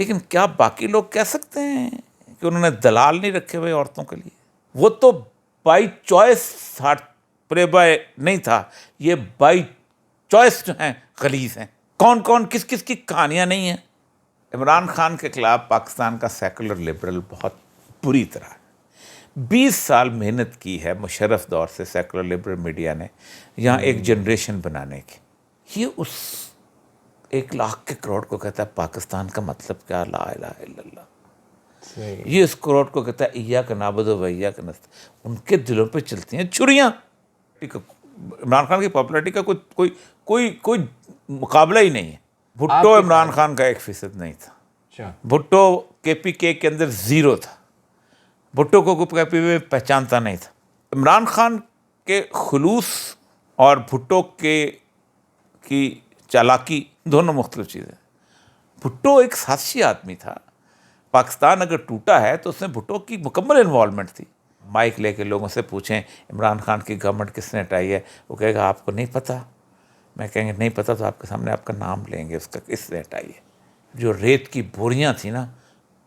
لیکن کیا باقی لوگ کہہ سکتے ہیں کہ انہوں نے دلال نہیں رکھے ہوئے عورتوں کے لیے؟ وہ تو بائی چوائس پلے بائے نہیں تھا، یہ بائی چوائس جو ہیں غلیظ ہیں. کون کون کس کس کی کہانیاں نہیں ہیں. عمران خان کے خلاف پاکستان کا سیکولر لبرل بہت بری طرح 20 سال محنت کی ہے مشرف دور سے سیکولر لبرل میڈیا نے یہاں ایک جنریشن بنانے کی. یہ اس 1,00,000 کے کروڑ کو کہتا ہے پاکستان کا مطلب کیا، لا الہ الا اللہ. یہ اس کروڑ کو کہتا ہے ایاک نعبد و ایاک نستعین. ان کے دلوں پہ چلتی ہیں چھریاں. عمران خان کی پاپولرٹی کا کوئی مقابلہ ہی نہیں ہے. بھٹو عمران خان کا 1% نہیں تھا. بھٹو کے پی کے اندر 0 تھا. بھٹو کو کے پی میں پہچانتا نہیں تھا. عمران خان کے خلوص اور بھٹو کی چالاکی دونوں مختلف چیزیں. بھٹو ایک سازشی آدمی تھا. پاکستان اگر ٹوٹا ہے تو اس میں بھٹو کی مکمل انوالومنٹ تھی. مائک لے کے لوگوں سے پوچھیں عمران خان کی گورنمنٹ کس نے ہٹائی ہے، وہ کہے گا آپ کو نہیں پتہ. میں کہیں گے نہیں پتہ تو آپ کے سامنے آپ کا نام لیں گے اس کا کس نے ہٹائی ہے. جو ریت کی بوریاں تھیں نا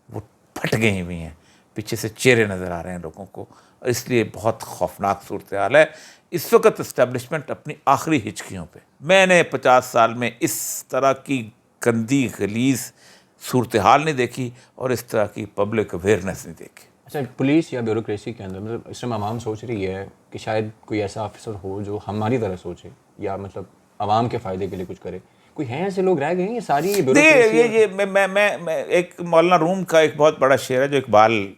وہ پھٹ گئی ہوئی ہیں، پیچھے سے چہرے نظر آ رہے ہیں لوگوں کو. اس لیے بہت خوفناک صورتحال ہے اس وقت. اسٹیبلشمنٹ اپنی آخری ہچکیوں پہ. میں نے 50 سال میں اس طرح کی گندی غلیظ صورتحال نہیں دیکھی اور اس طرح کی پبلک اویئرنیس نہیں دیکھی. اچھا، پولیس یا بیوروکریسی کے اندر مطلب اس میں عوام سوچ رہی ہے کہ شاید کوئی ایسا آفیسر ہو جو ہماری طرح سوچے یا مطلب عوام کے فائدے کے لیے کچھ کرے. کوئی ہیں ایسے لوگ رہ گئے ہیں؟ یہ ساری یہ میں ایک مولانا روم کا ایک بہت بڑا شعر ہے جو اقبال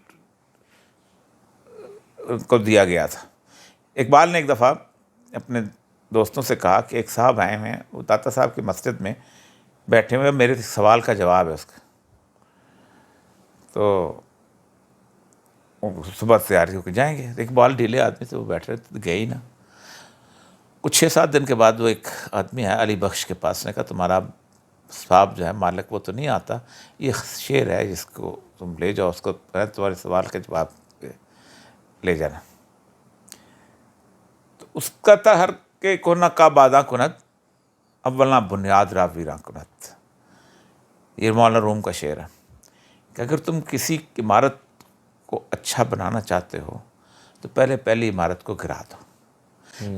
کو دیا گیا تھا. اقبال نے ایک دفعہ اپنے دوستوں سے کہا کہ ایک صاحب آئے ہیں، وہ داتا صاحب کی مسجد میں بیٹھے ہوئے، میرے سوال کا جواب ہے اس کا. تو صبح تیاری ہو کے جائیں گے. اقبال ڈھیلے آدمی سے وہ بیٹھ رہے تھے، گئے ہی نا. کچھ 6-7 دن کے بعد وہ ایک آدمی آیا علی بخش کے پاس، نے کہا تمہارا صاحب جو ہے مالک وہ تو نہیں آتا، یہ شعر ہے جس کو تم لے جاؤ، اس کو تمہارے سوال کا جواب لے جانا. تو اس کا تھا ہر کے کونا کا باداں کنت اولنا بنیاد را ویراں کنت. یہ مولانا روم کا شعر ہے کہ اگر تم کسی عمارت کو اچھا بنانا چاہتے ہو تو پہلی عمارت کو گرا دو.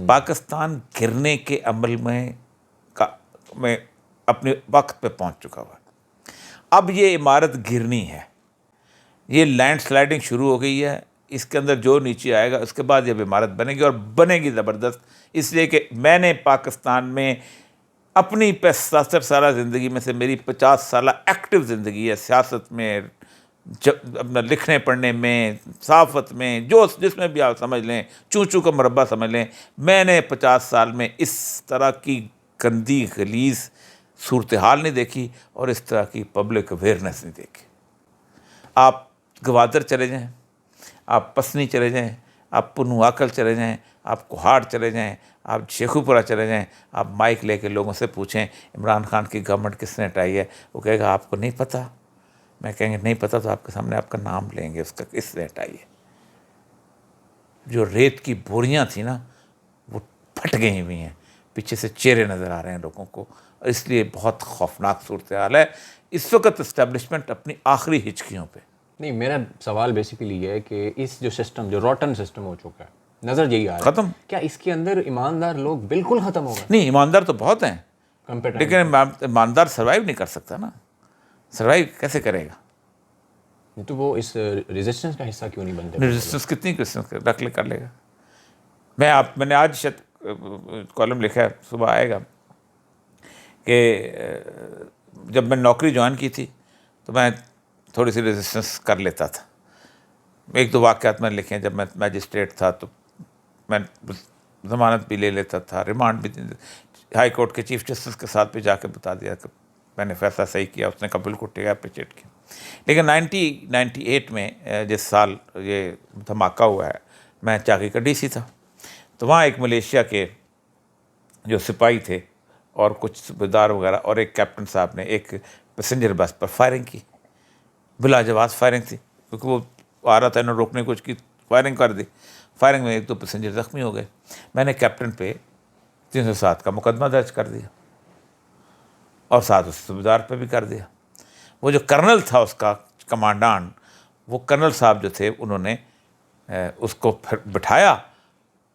پاکستان گرنے کے عمل میں اپنے وقت پہ پہنچ چکا ہوا. اب یہ عمارت گرنی ہے. یہ لینڈ سلائڈنگ شروع ہو گئی ہے. اس کے اندر جو نیچے آئے گا اس کے بعد یہ عمارت بنے گی اور بنے گی زبردست. اس لیے کہ میں نے پاکستان میں اپنی 65 سالہ زندگی میں سے میری 50 سالہ ایکٹیو زندگی ہے، سیاست میں، اپنا لکھنے پڑھنے میں، صحافت میں، جس میں بھی آپ سمجھ لیں، چوں کا مربع سمجھ لیں. میں نے 50 سال میں اس طرح کی گندی غلیظ صورتحال نہیں دیکھی اور اس طرح کی پبلک اویئرنیس نہیں دیکھی. آپ گوادر چلے جائیں، آپ پسنی چلے جائیں، آپ پنواکل چلے جائیں، آپ کوہاڑ چلے جائیں، آپ شیخو پورہ چلے جائیں، آپ مائک لے کے لوگوں سے پوچھیں عمران خان کی گورنمنٹ کس نے ہٹائی ہے، وہ کہے گا آپ کو نہیں پتہ. میں کہیں گے نہیں پتہ تو آپ کے سامنے آپ کا نام لیں گے اس کا کس نے ہٹائی ہے. جو ریت کی بوریاں تھیں نا وہ پھٹ گئی ہوئی ہیں، پیچھے سے چہرے نظر آ رہے ہیں لوگوں کو. اس لیے بہت خوفناک صورتحال ہے اس وقت. اسٹیبلشمنٹ اپنی آخری ہچکیوں پہ. نہیں، میرا سوال بیسیکلی یہ ہے کہ اس جو سسٹم جو روٹن سسٹم ہو چکا ہے، نظر یہی آ رہا ہے ختم. کیا اس کے اندر ایماندار لوگ بالکل ختم ہو گئے؟ نہیں، ایماندار تو بہت ہیں لیکن ایماندار سروائیو نہیں کر سکتا نا. سروائیو کیسے کرے گا؟ تو وہ اس ریزسٹنس کا حصہ کیوں نہیں بنتے؟ ریزسٹنس کتنی کر لے گا. میں نے آج کالم لکھا ہے، صبح آئے گا، کہ جب میں نوکری جوائن کی تھی تو میں تھوڑی سی ریزسٹنس کر لیتا تھا. 1-2 واقعات میں لکھے ہیں. جب میں میجسٹریٹ تھا تو میں ضمانت بھی لے لیتا تھا، ریمانڈ بھی. ہائی کورٹ کے چیف جسٹس کے ساتھ بھی جا کے بتا دیا کہ میں نے فیصلہ صحیح کیا. اس نے کہا بالکل ٹھیک ہے، اپریشیٹ کیا. لیکن 1998 میں جس سال یہ دھماکہ ہوا ہے، میں چاکی کا ڈی سی تھا. تو وہاں ایک ملیشیا کے جو سپاہی تھے اور کچھ صوبیدار وغیرہ اور ایک کیپٹن صاحب نے ایک پیسنجر بس پر فائرنگ کی. بلا جواز فائرنگ تھی کیونکہ وہ آ رہا تھا، انہوں نے روکنے کی کوشش کی، فائرنگ کر دی. فائرنگ میں 1-2 پیسنجر زخمی ہو گئے. میں نے کیپٹن پہ 307 کا مقدمہ درج کر دیا اور ساتھ اس صوبیدار پہ بھی کر دیا. وہ جو کرنل تھا اس کا کمانڈان، وہ کرنل صاحب جو تھے انہوں نے اس کو پھر بٹھایا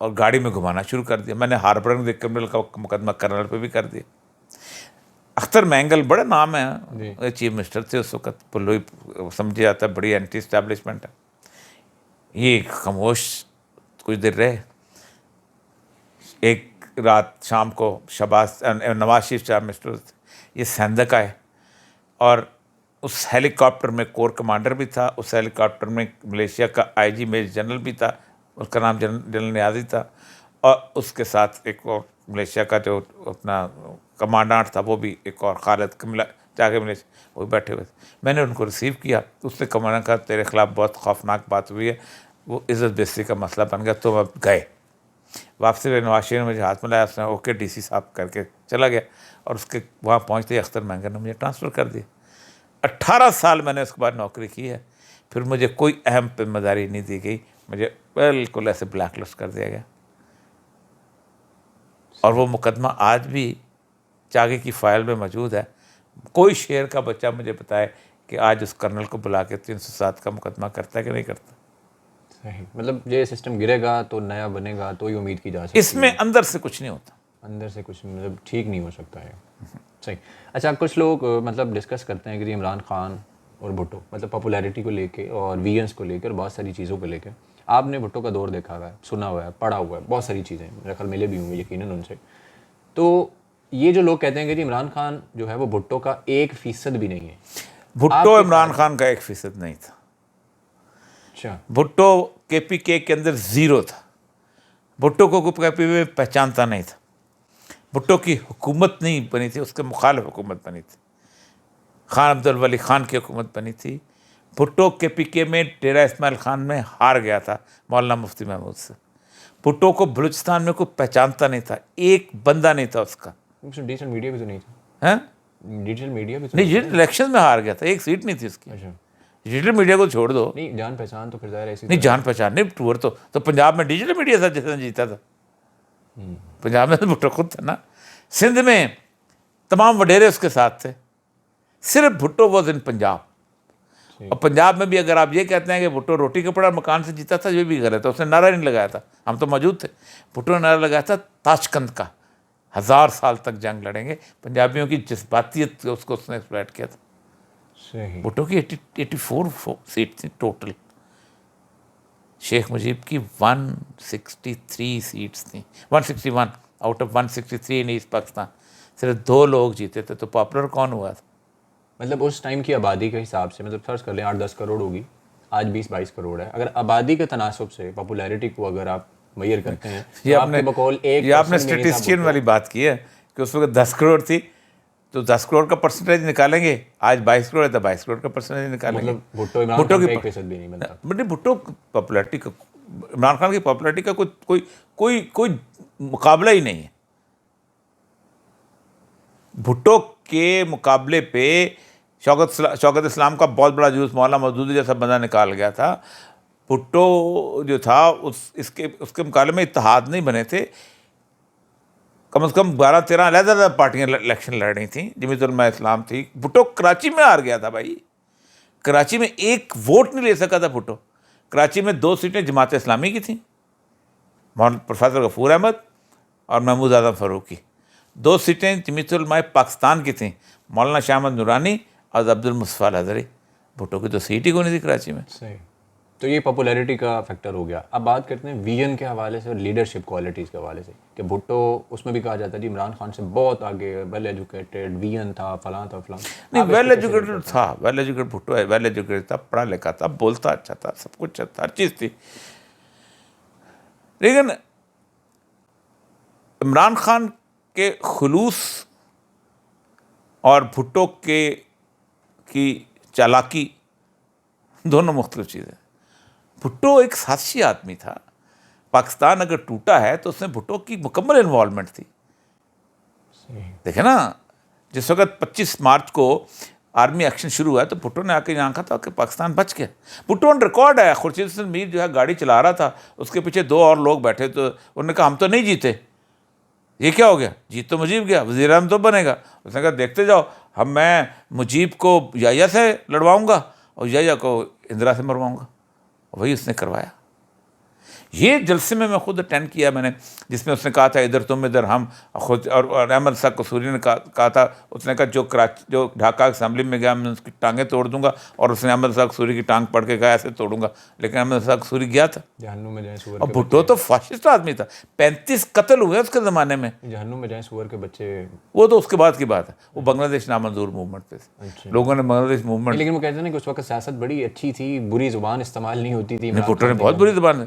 اور گاڑی میں گھمانا شروع کر دیا. میں نے ہاربرنگ کرنل کا مقدمہ کرنل پہ بھی کر دیا. اختر مینگل بڑے نام ہیں، چیف منسٹر تھے اس وقت، پلوئی سمجھا جاتا ہے بڑی اینٹی اسٹیبلشمنٹ ہے. یہ خاموش کچھ دیر رہے. ایک رات شام کو نواز شریف چیف منسٹر تھے، یہ سندھ آئے اور اس ہیلی کاپٹر میں کور کمانڈر بھی تھا، اس ہیلی کاپٹر میں ملیشیا کا آئی جی میجر جنرل بھی تھا، اس کا نام جنرل نیازی تھا، اور اس کے ساتھ ایک اور ملیشیا کا جو اپنا کمانڈانٹ تھا وہ بھی، ایک اور خالد جا کے ملیشیا، وہ بھی بیٹھے ہوئے تھے. میں نے ان کو ریسیو کیا. اس نے کمانڈر کہا تیرے خلاف بہت خوفناک بات ہوئی ہے، وہ عزت بےزتی کا مسئلہ بن گیا. تو اب گئے واپسی میں نواز شریف نے مجھے ہاتھ ملایا، اس نے اوکے ڈی سی صاحب کر کے چلا گیا. اور اس کے وہاں پہنچتے ہی اختر مینگل نے مجھے ٹرانسفر کر دیا. 18 سال میں نے اس کے بعد نوکری کی ہے. پھر مجھے کوئی اہم ذمہ داری نہیں دی گئی، مجھے بالکل ایسے بلیک لسٹ کر دیا گیا. اور وہ مقدمہ آج بھی چاگے کی فائل میں موجود ہے. کوئی شہر کا بچہ مجھے بتائے کہ آج اس کرنل کو بلا کے 307 کا مقدمہ کرتا ہے کہ نہیں کرتا. صحیح. مطلب یہ سسٹم گرے گا تو نیا بنے گا تو ہی امید کی جا سکتی ہے. اس میں اندر سے کچھ نہیں ہوتا، اندر سے کچھ مطلب ٹھیک نہیں ہو سکتا ہے. صحیح. اچھا کچھ لوگ مطلب ڈسکس کرتے ہیں کہ جی عمران خان اور بھٹو مطلب پاپولیرٹی کو لے کے اور ویئنس کو لے کے اور بہت ساری چیزوں کو لے کے. آپ نے بھٹو کا دور دیکھا ہوا ہے، سنا ہوا ہے، پڑھا ہوا ہے، بہت ساری چیزیں میرے خیال ملے بھی ہوں گے یقیناً ان سے. تو یہ جو لوگ کہتے ہیں کہ جی عمران خان جو ہے وہ بھٹو کا 1% بھی نہیں ہے. بھٹو عمران خان کا 1% نہیں تھا. اچھا. بھٹو کے پی کے اندر 0 تھا. بھٹو کو کوئی کے پی میں پہچانتا نہیں تھا. بھٹو کی حکومت نہیں بنی تھی، اس کے مخالف حکومت بنی تھی. خان عبد الولی خان کی حکومت بنی تھی. بھٹو کے پی کے میں ڈیرہ اسماعیل خان میں ہار گیا تھا مولانا مفتی محمود سے. بھٹو کو بلوچستان میں کوئی پہچانتا نہیں تھا، ایک بندہ نہیں تھا اس کا. ڈیجیٹل میڈیا بھی تو نہیں تھا. ہاں ڈیجیٹل میڈیا بھی تو نہیں، ڈیجیٹل الیکشن میں ہار گیا تھا، ایک سیٹ نہیں تھی اس کی. اچھا. ڈیجیٹل میڈیا کو چھوڑ دو. نہیں جان پہچان تو پھر ظاہر ایسی نہیں جان پہچان نہیں، ٹور تو پنجاب میں ڈیجیٹل میڈیا تھا جس نے جیتا تھا. پنجاب میں تو بھٹو خود تھا نا. سندھ میں تمام وڈیرے اس کے ساتھ تھے، صرف بھٹو واز ان پنجاب. اور پنجاب میں بھی اگر آپ یہ کہتے ہیں کہ بھٹو روٹی کپڑا مکان سے جیتا تھا، یہ بھی غلط ہے. اس نے نعرہ نہیں لگایا تھا، ہم تو موجود تھے. بھٹو نے نعرہ لگایا تھا تاشقند کا، 1000 سال تک جنگ لڑیں گے. پنجابیوں کی جذباتیت اس کو اس نے ایکسپلائٹ کیا تھا. بھٹو کی 84 سیٹ تھیں ٹوٹل. شیخ مجیب کی 163 سیٹس تھیں، 161 out of 163 in East Pakistan. صرف 2 لوگ جیتے تھے. تو پاپولر کون ہوا تھا؟ مطلب اس ٹائم کی آبادی کے حساب سے مطلب فرض کر لیں 8-10 کروڑ ہوگی، آج 20-22 کروڑ ہے. اگر آبادی کے تناسب سے پاپولیرٹی کو اگر آپ میئر کرتے ہیں یہ تو آپ آپ نے کے بقول ایک یہ آپ نے اسٹیٹسٹین والی بات کی ہے کہ اس وقت 10 کروڑ تھی تو 10 کروڑ کا پرسنٹیج نکالیں گے. آج 22 کروڑ ہے تو 22 کروڑ کا پرسنٹیج نکالیں گے. مطلب بھٹو عمران خان کا 1% بھی نہیں بنتا. بھٹو پاپولیرٹی کا، عمران خان کی پاپولیرٹی کا کوئی مقابلہ ہی نہیں ہے. بھٹو کے مقابلے پہ شوکت اسلام کا بہت بڑا جوس مولانا مودودی جیسا بندہ نکال گیا تھا. بھٹو جو تھا اس کے مقابلے میں اتحاد نہیں بنے تھے. کم از کم 12-13 علیحدہ پارٹیاں الیکشن لڑ رہی تھیں. جمیعت علماء اسلام تھی. بھٹو کراچی میں ہار گیا تھا بھائی. کراچی میں ایک ووٹ نہیں لے سکا تھا بھٹو. کراچی میں 2 سیٹیں جماعت اسلامی کی تھیں، پروفیسر غفور احمد اور محمود اعظم فاروقی. 2 سیٹیں جمعیت علماء پاکستان کی تھیں، مولانا شاہ احمد نورانی اور عبد المصطفیٰ الازہری. بھٹو کی تو سیٹ ہی کوئی نہیں تھی کراچی میں. صحیح. تو یہ پاپولیرٹی کا فیکٹر ہو گیا. اب بات کرتے ہیں ویژن کے حوالے سے اور لیڈرشپ کوالٹیز کے حوالے سے کہ بھٹو اس میں بھی کہا جاتا ہے جی عمران خان سے بہت آگے، ویل ایجوکیٹڈ، ویژن تھا، فلاں تھا فلاں. نہیں، ویل ایجوکیٹڈ تھا، ویل ایجوکیٹڈ بھٹو ہے، ویل ایجوکیٹڈ تھا، پڑھا لکھا تھا، بولتا اچھا تھا، سب کچھ اچھا تھا، ہر چیز تھی. لیکن عمران خان کے خلوص اور بھٹو کی چالاکی دونوں مختلف چیزیں. بھٹو ایک سازشی آدمی تھا. پاکستان اگر ٹوٹا ہے تو اس میں بھٹو کی مکمل انوالومنٹ تھی. دیکھیں نا، جس وقت 25 مارچ کو آرمی ایکشن شروع ہوا تو بھٹو نے آ کے یہاں کہا تھا کہ پاکستان بچ گیا. بھٹو آن ریکارڈ ہے. خورشید حسن میر جو ہے گاڑی چلا رہا تھا، اس کے پیچھے 2 اور لوگ بیٹھے تو انہوں نے کہا ہم تو نہیں جیتے. یہ کیا ہو گیا؟ جیت تو مجیب گیا، وزیر اعظم تو بنے گا. اس نے کہا دیکھتے جاؤ، میں مجیب کو یا سے لڑواؤں گا اور یا کو اندرا سے مرواؤں گا. وہی اس نے کروایا. یہ جلسے میں خود اٹینڈ کیا میں نے, جس میں اس نے کہا تھا ادھر تم ادھر ہم خود, اور احمد صاحب قصوری نے کہا تھا, اس نے کہا جو ڈھاکہ اسمبلی میں گیا میں اس کی ٹانگیں توڑ دوں گا, اور اس نے احمد صاحب قصوری کی ٹانگ پڑھ کے کہا ایسے توڑوں گا, لیکن احمد صاحب قصوری گیا تھا. جہنم میں جائیں سور اور بھٹو تو فاشسٹ آدمی تھا, 35 قتل ہوئے اس کے زمانے میں. جہنم میں جائیں سور کے بچے, وہ تو اس کے بعد کی بات ہے, وہ بنگلہ دیش نامنظور موومنٹ پہ تھے, لوگوں نے بنگلہ دیش موومنٹ. لیکن وہ کہتے ہیں کہ اس وقت سیاست بڑی اچھی تھی, بری زبان استعمال نہیں ہوتی تھی. بھٹو نے بہت بری زبان,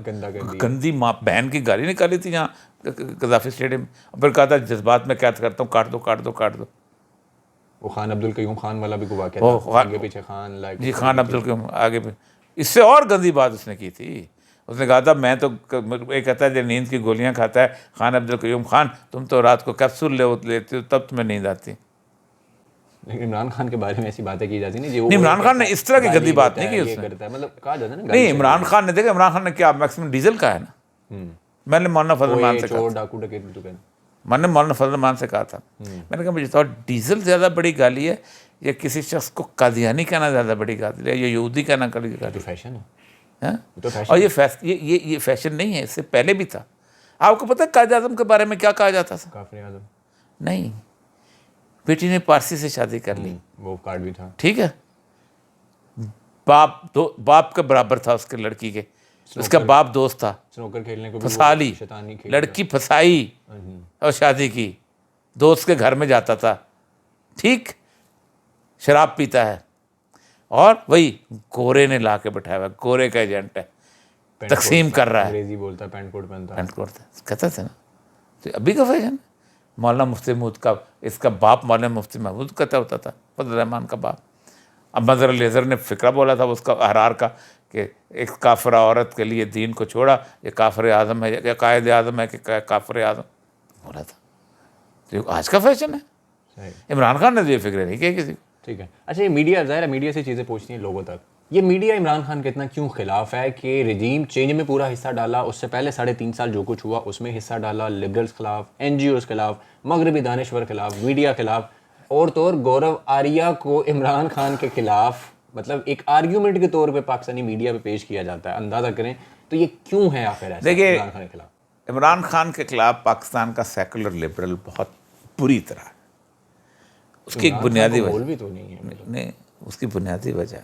گندی ماں بہن کی گالی نکالی تھی یہاں قذافی اسٹیڈیم, اور پھر کہا تھا جذبات میں قید کرتا ہوں, کاٹ دو کاٹ دو کاٹ دو. وہ خان عبدالقیوم خان والا بھی واقعہ تھا, آگے پیچھے خان لائک. جی خان عبدالقیوم آگے پہ. اس سے اور گندی بات اس نے کی تھی, اس نے کہا تھا میں تو, ایک کہتا ہے جو نیند کی گولیاں کھاتا ہے خان عبدالقیوم خان, تم تو رات کو کیپسول لیتے ہو تب تمہیں نیند آتی. لیکن عمران خان کے بارے میں ایسی باتیں کی جاتی نہیں, عمران خان نے اس طرح کی گندی بات نہیں کی اس نے, مطلب کہا جاتا ہے نا. نہیں عمران خان نے دیکھا, عمران خان نے کیا میکسیمم ڈیزل کا ہے نا. میں نے مولانا فضل مان سے کہا, میں نے مولانا فضل مان سے کہا تھا, میں نے کہا مجھے تو ڈیزل زیادہ بڑی گالی ہے یا کسی شخص کو قادیانی کہنا زیادہ بڑی گالی ہے, یا یہودی کہنا گالی فیشن ہے. اور یہ فیشن نہیں ہے, اس سے پہلے بھی تھا. آپ کو پتہ ہے قائد اعظم کے بارے میں کیا کہا جاتا تھا؟ کافر اعظم نہیں, بیٹی نے پارسی سے شادی کر لی, وہ کارڈ بھی تھا, ٹھیک ہے, باپ کے برابر تھا اس کے لڑکی کے, اس کا باپ دوست تھا, سنوکر کھیلنے کو پھنسا لی, لڑکی پھنسائی اور شادی کی, دوست کے گھر میں جاتا تھا, ٹھیک, شراب پیتا ہے, اور وہی گورے نے لا کے بٹھایا ہوا, گورے کا ایجنٹ ہے, تقسیم کر رہا ہے, انگریزی بولتا ہے, پینٹ کوٹ پہنتا ہے, پینٹ کوٹ کہتا تھا نا. تو ابھی کا فیشن, مولانا مفتی محمود کا, اس کا باپ مولانا مفتی محمود کہتا ہوتا تھا, فضل الرحمان کا باپ. اب مظہر لیزر نے فقرہ بولا تھا اس کا احرار کا, کہ ایک کافرہ عورت کے لیے دین کو چھوڑا, یہ کافر اعظم ہے یا قائد اعظم ہے کہ کافر اعظم بولا تھا. تو یہ آج کا فیشن ہے. عمران خان نے تو یہ فکر نہیں کیا کسی کو. ٹھیک ہے. اچھا یہ میڈیا, ظاہر ہے میڈیا سے چیزیں پہنچتی ہیں لوگوں تک, یہ میڈیا عمران خان کے اتنا کیوں خلاف ہے کہ رجیم چینج میں پورا حصہ ڈالا, اس سے پہلے 3.5 سال جو کچھ ہوا اس میں حصہ ڈالا, لبرلز خلاف, این جی اوز خلاف, مغربی دانشور خلاف, میڈیا خلاف, اور طور گورو آریہ کو عمران خان کے خلاف مطلب ایک آرگیومنٹ کے طور پہ پاکستانی میڈیا پہ پیش کیا جاتا ہے. اندازہ کریں تو یہ کیوں ہے آخر ایسا دیکھیے, عمران خان کے خلاف؟ عمران خان کے خلاف پاکستان کا سیکولر لبرل بہت بری طرح ہے. اس کی ایک بنیادی وجہ بھی تو نہیں, اس کی بنیادی وجہ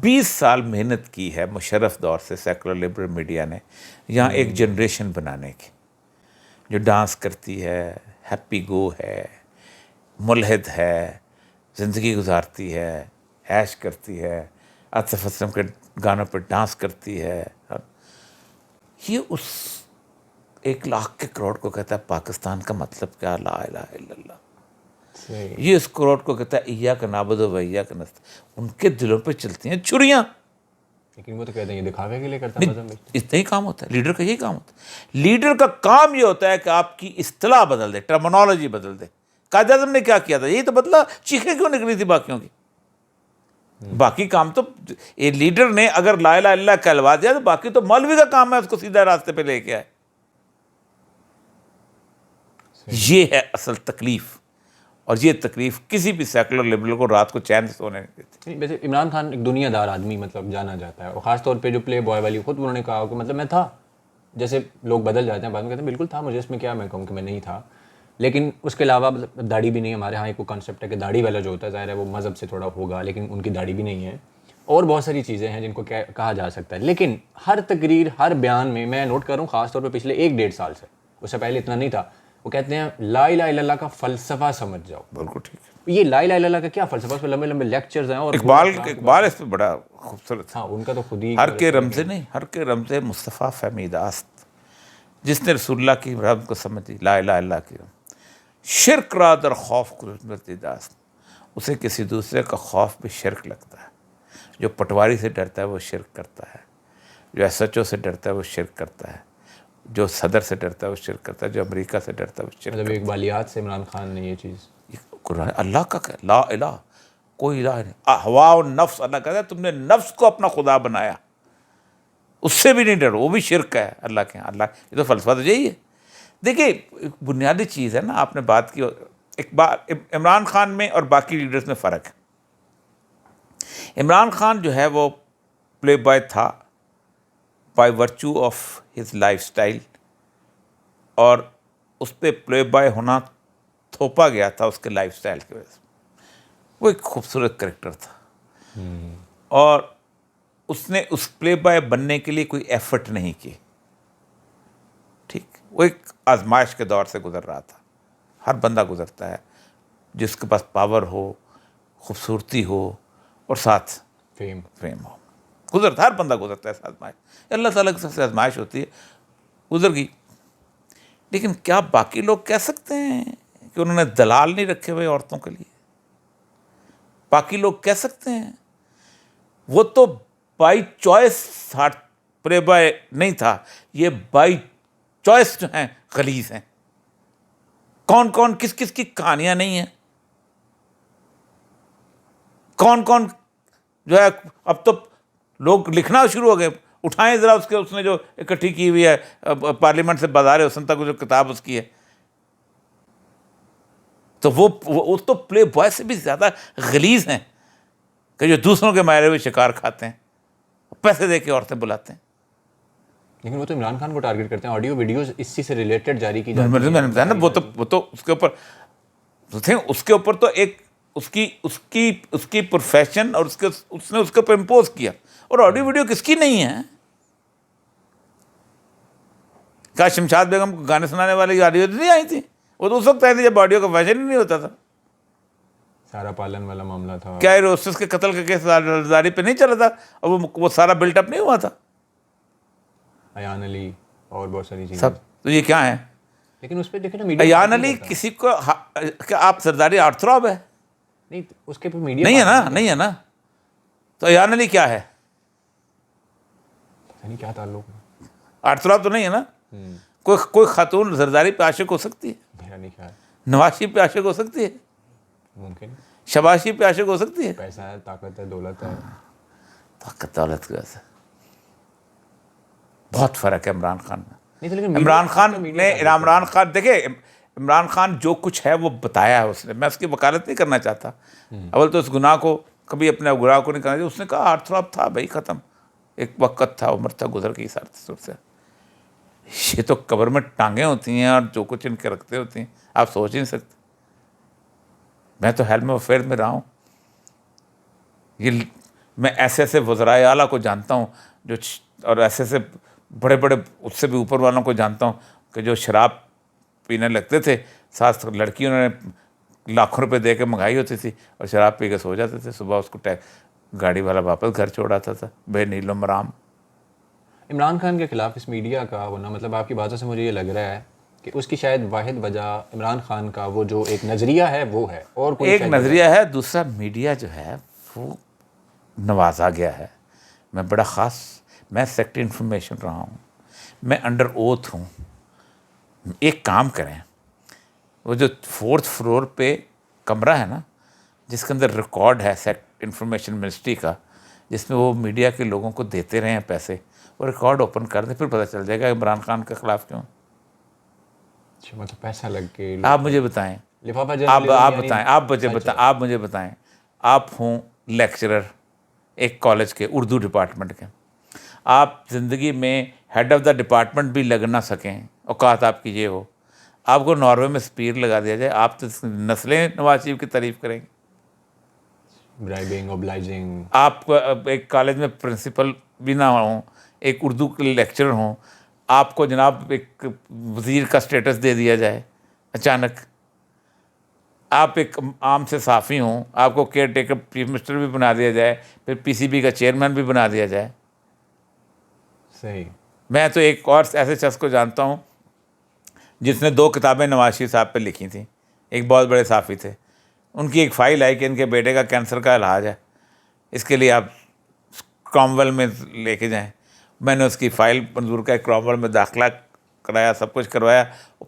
20 سال محنت کی ہے مشرف دور سے سیکولر لبرل میڈیا نے یہاں ایک جنریشن بنانے کی, جو ڈانس کرتی ہے, ہیپی گو ہے, ملحد ہے, زندگی گزارتی ہے, عیش کرتی ہے, آصف اسلم کے گانوں پہ ڈانس کرتی ہے. یہ اس 1 لاکھ کے کروڑ کو کہتا ہے پاکستان کا مطلب کیا, لا الہ الا اللہ. یہ اس کروڑ کو کہتا ہے ایاک نعبد و ایاک نستعین. ان کے دلوں پہ چلتی ہیں چھریاں. لیکن وہ تو کہتے ہیں یہ دکھاوے کے لیے کرتا ہے مذہب. اتنا ہی کام ہوتا ہے لیڈر کا, یہی کام ہوتا ہے. لیڈر کا کام یہ ہوتا ہے کہ آپ کی اصطلاح بدل دے, ٹرمنالوجی بدل دے. قائد اعظم نے کیا کیا تھا, یہی تو بدلا, چیخیں کیوں نکلی تھی باقیوں کی. باقی کام تو لیڈر نے اگر لا الہ الا اللہ کہلوا دیا تو باقی تو مولوی کا کام ہے اس کو سیدھا راستے پہ لے کے آئے. یہ ہے اصل تکلیف, اور یہ تکلیف کسی بھی سیکولر لبرل کو رات کو چین سے سونے نہیں دیتی. ویسے عمران خان ایک دنیا دار آدمی مطلب جانا جاتا ہے, اور خاص طور پہ جو پلے بوائے والی خود انہوں نے کہا کہ مطلب میں تھا, جیسے لوگ بدل جاتے ہیں بعد میں کہتے ہیں بالکل تھا, مجھے اس میں کیا میں کہوں کہ میں نہیں تھا. لیکن اس کے علاوہ مطلب داڑھی بھی نہیں, ہمارے ہاں ایک کانسیپٹ ہے کہ داڑھی والا جو ہوتا ہے ظاہر ہے وہ مذہب سے تھوڑا ہوگا, لیکن ان کی داڑھی بھی نہیں ہے, اور بہت ساری چیزیں ہیں جن کو کہا جا سکتا ہے. لیکن ہر تقریر, ہر بیان میں نوٹ کر رہا ہوں خاص طور پہ پچھلے 1-1.5 سال سے, اس سے پہلے اتنا نہیں تھا, وہ کہتے ہیں لا الہ الا اللہ کا فلسفہ سمجھ جاؤ. بالکل ٹھیک ہے. یہ لا الہ الا اللہ کا کیا فلسفہ, اس پہ لمبے لمبے لیکچرز ہیں, اور اقبال اس پہ بڑا خوبصورت. ہاں ان کا تو خود ہی ہر کے رمز نہیں, ہر کے رمز مصطفیٰ فہمیداست, جس نے رسول اللہ کی رمز کو سمجھی, لا الہ الا اللہ کی شرک را در خوف داست, اسے کسی دوسرے کا خوف بھی شرک لگتا ہے. جو پٹواری سے ڈرتا ہے وہ شرک کرتا ہے, جو ایس ایچ او سے ڈرتا ہے وہ شرک کرتا ہے, جو صدر سے ڈرتا ہے وہ شرک کرتا ہے, جو امریکہ سے ڈرتا ہے وہ شرک مطلب اقبالیات سے عمران خان نے یہ چیز قرآن اللہ کا کہ لا الہ, کوئی الہ نہیں, ہوا و نفس, اللہ کہتا ہے تم نے نفس کو اپنا خدا بنایا, اس سے بھی نہیں ڈرو, وہ بھی شرک ہے اللہ کے. اللہ یہ تو فلسفہ تو یہی ہے. دیکھیے بنیادی چیز ہے نا, آپ نے بات کی ایک بات عمران خان میں اور باقی لیڈرز میں فرق ہے. عمران خان جو ہے وہ پلے بوائے تھا by virtue of his life style, اور اس پہ پلے بوائے ہونا تھوپا گیا تھا اس کے لائف اسٹائل کی وجہ سے. وہ ایک خوبصورت کریکٹر تھا, اور اس نے اس پلے بوائے بننے کے لیے کوئی ایفرٹ نہیں کی. ٹھیک, وہ ایک آزمائش کے دور سے گزر رہا تھا. ہر بندہ گزرتا ہے جس کے پاس پاور ہو, خوبصورتی ہو اور ساتھ فیم ہو. ہر بندہ گزرتا ہے اس آزمائش. اللہ تعالیٰ کی سب سے آزمائش ہوتی ہے, گزر گئی. لیکن کیا باقی لوگ کہہ سکتے ہیں کہ انہوں نے دلال نہیں رکھے ہوئے عورتوں کے لیے؟ باقی لوگ کہہ سکتے ہیں؟ وہ تو بائی چوائس پلے بوائے نہیں تھا, یہ بائی چوائس جو ہیں غلیظ ہیں. کون کون کس کس کی کہانیاں نہیں ہیں, کون کون جو ہے. اب تو لوگ لکھنا شروع ہو گئے. اٹھائیں ذرا اس نے جو اکٹھی کی ہوئی ہے پارلیمنٹ سے بازار حسن تک جو کتاب اس کی ہے, تو وہ تو پلے بوائے سے بھی زیادہ غلیظ ہیں کہ جو دوسروں کے مارے ہوئے شکار کھاتے ہیں, پیسے دے کے عورتیں بلاتے ہیں. لیکن وہ تو عمران خان کو ٹارگٹ کرتے ہیں, آڈیو ویڈیوز اسی سے ریلیٹڈ جاری کی جاتی میں نے بتایا نا, وہ تو اس کے اوپر اس کے اوپر تو ایک اس کی پروفیشن اور اس نے اس کے اوپر امپوز کیا. اور آڈیو ویڈیو کس کی نہیں ہے؟ کیا شمشاد بیگم کو گانے سنانے والی آڈیو نہیں آئی تھی؟ وہ تو اس وقت آئی تھی جب آڈیو کا فیشن ہی نہیں ہوتا تھا. سارا پالن والا معاملہ تھا, کیا روسس کے قتل کا کیس زاری پہ نہیں چلا تھا, اور وہ سارا بلٹ اپ نہیں ہوا تھا؟ ایان علی اور بہت ساری چیزیں سب تو یہ کیا ہیں؟ لیکن اس پہ دیکھیں نا, میڈیا ایان علی کسی کو کیا آپ زرداری آرٹ تھروب ہے؟ نہیں, اس کے اوپر میڈیا نہیں ہے نا. تو ایان علی کیا ہے؟ نہیں کیا تعلق ہے, آرٹ تھروب تو نہیں ہے نا. کوئی خاتون زرداری پہ عاشق ہو سکتی ہے, میرا نہیں خیال. نواشی پہ عاشق ہو سکتی ہے, ممکن شباشی پہ عاشق ہو سکتی ہے. پیسہ ہے, طاقت ہے, دولت ہے. طاقت دولت کی وجہ سے بہت فرق ہے عمران خان میں. نہیں تو لیکن عمران خان دیکھیں, عمران خان جو کچھ ہے وہ بتایا ہے اس نے. میں اس کی وکالت نہیں کرنا چاہتا. اول تو اس گناہ کو کبھی اپنے گناہ کو نہیں کرنا چاہیے. اس نے کہا آرٹ تھروب تھا بھائی, ختم. ایک وقت تھا, عمر تھا, گزر گئی ساری سے. یہ تو قبر میں ٹانگیں ہوتی ہیں اور جو کچھ ان کے رکھتے ہوتے ہیں, آپ سوچ ہی نہیں سکتے. میں تو حلم افیئر میں رہا ہوں. یہ میں ایسے وزرائے اعلیٰ کو جانتا ہوں جو, اور ایسے بڑے اس سے بھی اوپر والوں کو جانتا ہوں کہ جو شراب پینے لگتے تھے, ساتھ لڑکیوں نے لاکھوں روپے دے کے منگائی ہوتی تھی, اور شراب پی کے سو جاتے تھے. صبح اس کو گاڑی والا واپس گھر چھوڑ آتا تھا بے نیل و مرام. عمران خان کے خلاف اس میڈیا کا ہونا, مطلب آپ کی باتوں سے مجھے یہ لگ رہا ہے کہ اس کی شاید واحد وجہ عمران خان کا وہ جو ایک نظریہ ہے وہ ہے, اور کوئی ایک نظریہ ہے. دوسرا میڈیا جو ہے وہ نوازا گیا ہے. میں بڑا خاص, میں سیکٹری انفارمیشن رہا ہوں, میں انڈر اوتھ ہوں. ایک کام کریں, وہ جو 4th فلور پہ کمرہ ہے نا جس کے اندر ریکارڈ ہے انفارمیشن منسٹری کا, جس میں وہ میڈیا کے لوگوں کو دیتے رہے ہیں پیسے, وہ ریکارڈ اوپن کر دیں, پھر پتہ چل جائے گا عمران خان کے خلاف کیوں. مطلب پیسہ لگ کے آپ مجھے بتائیں, آپ مجھے بتائیں, آپ ہوں لیکچرر ایک کالج کے اردو ڈپارٹمنٹ کے, آپ زندگی میں ہیڈ آف دا ڈپارٹمنٹ بھی لگ نہ سکیں, اوقات آپ کی یہ ہو, آپ کو ناروے میں سپیر لگا دیا جائے, آپ تو نسلیں نواز شریف کی تعریف کریں گے. برائبنگ, اوبلائجنگ. آپ ایک کالج میں پرنسپل بھی نہ ہوں, ایک اردو کے لیکچرر ہوں, آپ کو جناب ایک وزیر کا اسٹیٹس دے دیا جائے اچانک. آپ ایک عام سے صحافی ہوں, آپ کو کیئر ٹیکر چیف منسٹر بھی بنا دیا جائے, پھر پی سی بی کا چیئرمین بھی بنا دیا جائے. صحیح. میں تو ایک اور ایسے شخص کو جانتا ہوں جس نے 2 کتابیں نواز شریف صاحب پہ لکھی تھیں. ایک بہت بڑے صحافی تھے, ان کی ایک فائل آئی کہ ان کے بیٹے کا کینسر کا علاج ہے, اس کے لیے آپ کرامویل میں لے کے جائیں. میں نے اس کی فائل منظور کا کرامویل میں داخلہ کرایا, سب کچھ کروایا.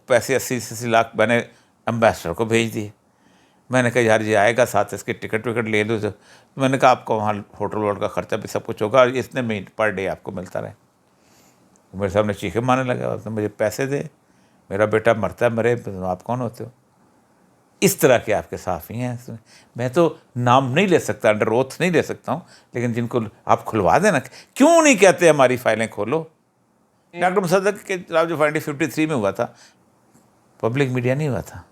پیسے 80 لاکھ میں نے امبیسڈر کو بھیج دیے. میں نے کہا یار یہ آئے گا, ساتھ اس کی ٹکٹ لے لو. تو میں نے کہا آپ کو وہاں ہوٹل ووٹل کا خرچہ بھی سب کچھ ہوگا, اور اتنے میں پر ڈے آپ کو ملتا رہے. میرے سامنے چیخیں مارنے لگا, اس نے مجھے پیسے دے, میرا بیٹا مرتا ہے, مرے, آپ کون ہوتے ہو؟ اس طرح کے آپ کے صحافی ہیں اس میں. میں تو نام نہیں لے سکتا, انڈر اوتھ نہیں لے سکتا ہوں, لیکن جن کو آپ کھلوا دیں نا, کیوں نہیں کہتے ہماری فائلیں کھولو. ڈاکٹر مصدق کے خلاف جو 1953 میں ہوا تھا, پبلک میڈیا نہیں ہوا تھا,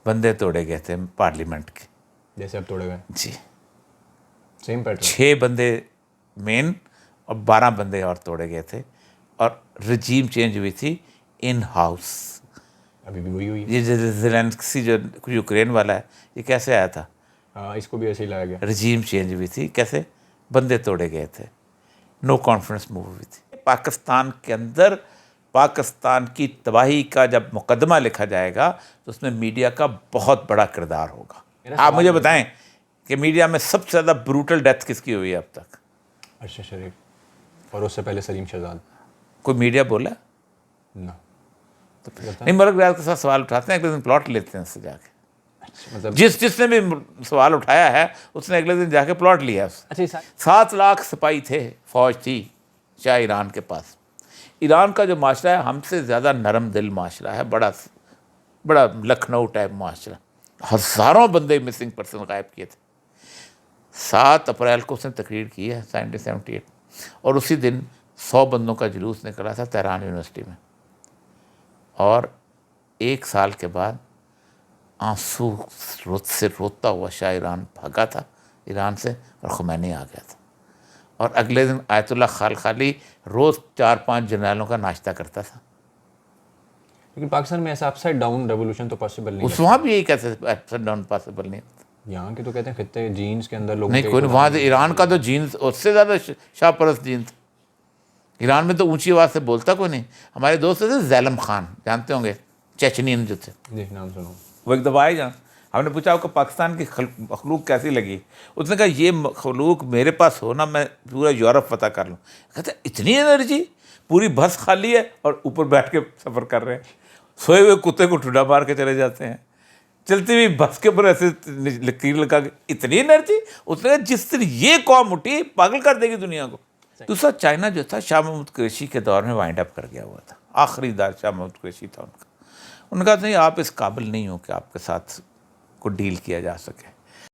بندے توڑے گئے تھے پارلیمنٹ کے. جیسے اب توڑے گئے جی, سیم پیٹرن. 6 بندے مین اور 12 بندے اور توڑے گئے تھے, اور رجیم چینج ہوئی تھی ان ہاؤس. ابھی بھی وہی ہوئی ہے. یہ زیلنسکی جو یوکرین والا ہے, یہ کیسے آیا تھا؟ ہاں, اس کو بھی ایسے ہی لایا گیا. رجیم چینج ہوئی تھی, کیسے؟ بندے توڑے گئے تھے, نو کانفیڈنس موو ہوئی تھی. پاکستان کے اندر پاکستان کی تباہی کا جب مقدمہ لکھا جائے گا تو اس میں میڈیا کا بہت بڑا کردار ہوگا. آپ مجھے بتائیں کہ میڈیا میں سب سے زیادہ بروٹل ڈیتھ کس کی ہوئی ہے اب تک؟ ارشد شریف, اور اس سے پہلے سلیم شہزاد. کوئی میڈیا بولا؟ نہ. نہیں, ملک ریاض کے ساتھ سوال اٹھاتے ہیں, اگلے دن پلاٹ لیتے ہیں اس سے جا کے. مطلب جس نے بھی سوال اٹھایا ہے اس نے اگلے دن جا کے پلاٹ لیا اس. اچھا, 7 لاکھ سپاہی تھے, فوج تھی شاہ ایران کے پاس. ایران کا جو معاشرہ ہے ہم سے زیادہ نرم دل معاشرہ ہے, بڑا لکھنؤ ٹائپ معاشرہ. ہزاروں بندے مسنگ پرسن غائب کیے تھے. 7 اپریل کو اس نے تقریر کی ہے 1978, اور اسی دن 100 بندوں کا جلوس نکلا تھا تہران یونیورسٹی میں, اور 1 سال کے بعد آنسو سے روتا ہوا شاہ ایران بھاگا تھا ایران سے, اور خمینی آ گیا تھا. اور اگلے دن آیت اللہ خالخالی روز 4-5 جنرلوں کا ناشتہ کرتا تھا. لیکن پاکستان میں ایسا اپ سائڈ ڈاؤن ریولوشن تو پاسبل نہیں اس وہاں بھی یہی کہتے ہیں اپ سائڈ ڈاؤن پاسبل نہیں ہوتا. یہاں کے تو کہتے ہیں خطے جینس کے اندر لوگوں نہیں, کوئی نہیں. وہاں تو ایران کا تو جینس اس سے زیادہ شاہ پرست جینس. ایران میں تو اونچی آواز سے بولتا کوئی نہیں. ہمارے دوست تھے زیلم خان, جانتے ہوں گے, چیچنین جو تھے, جی نام سنو. وہ ایک دفعہ آئے جان, ہم نے پوچھا آپ کو پاکستان کی مخلوق کیسی لگی؟ اس نے کہا یہ مخلوق میرے پاس ہو نا میں پورا یورپ فتح کر لوں. کہتے اتنی انرجی, پوری بس خالی ہے اور اوپر بیٹھ کے سفر کر رہے ہیں, سوئے ہوئے کتے کو ٹھڈا مار کے چلے جاتے ہیں, چلتی ہوئی بس کے اوپر ایسے لکیر لگا کے, اتنی انرجی. اس نے کہا جس طرح یہ قوم اٹھی پاگل کر دے گی دنیا کو. دوسرا چائنا جو تھا شاہ محمود قریشی کے دور میں وائنڈ اپ کر گیا ہوا تھا, آخری دار شاہ محمود قریشی تھا ان کا. انہوں نے کہا نہیں, آپ اس قابل نہیں ہو کہ آپ کے ساتھ کو ڈیل کیا جا سکے.